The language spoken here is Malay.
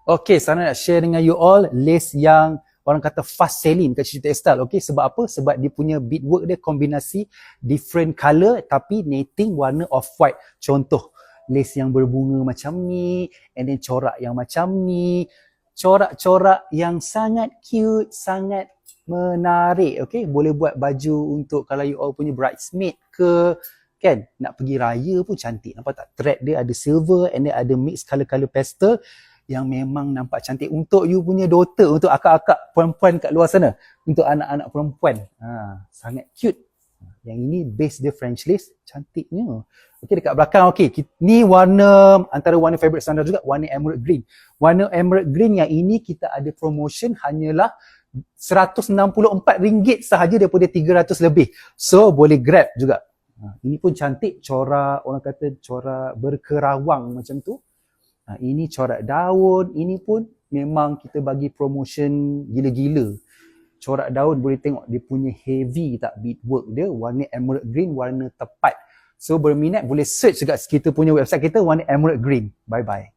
Okay, sekarang nak share dengan you all lace yang orang kata fast selling kat Cuci Textile. Okay, sebab apa? Sebab dia punya beadwork dia kombinasi different colour tapi netting warna off-white. Contoh, lace yang berbunga macam ni, and then corak yang macam ni, corak-corak yang sangat cute, sangat menarik. Okay, boleh buat baju untuk kalau you all punya bridesmaid ke, kan, nak pergi raya pun cantik. Nampak tak? Thread dia ada silver and then ada mix colour-colour pastel yang memang nampak cantik untuk you punya daughter, untuk akak-akak perempuan kat luar sana, untuk anak-anak perempuan. Sangat cute. Yang ini base dia French lace, cantiknya. Okey, dekat belakang, okey, ni warna, antara warna fabric standard juga, warna emerald green. Warna emerald green yang ini kita ada promotion hanyalah RM164 sahaja daripada 300 lebih. So, boleh grab juga. Ini pun cantik, corak, orang kata corak berkerawang macam tu. Ini corak daun, ini pun memang kita bagi promotion gila-gila. Corak daun boleh tengok dia punya heavy tak beadwork dia, warna emerald green, warna tepat. So berminat boleh search dekat kita punya website kita warna emerald green. Bye-bye.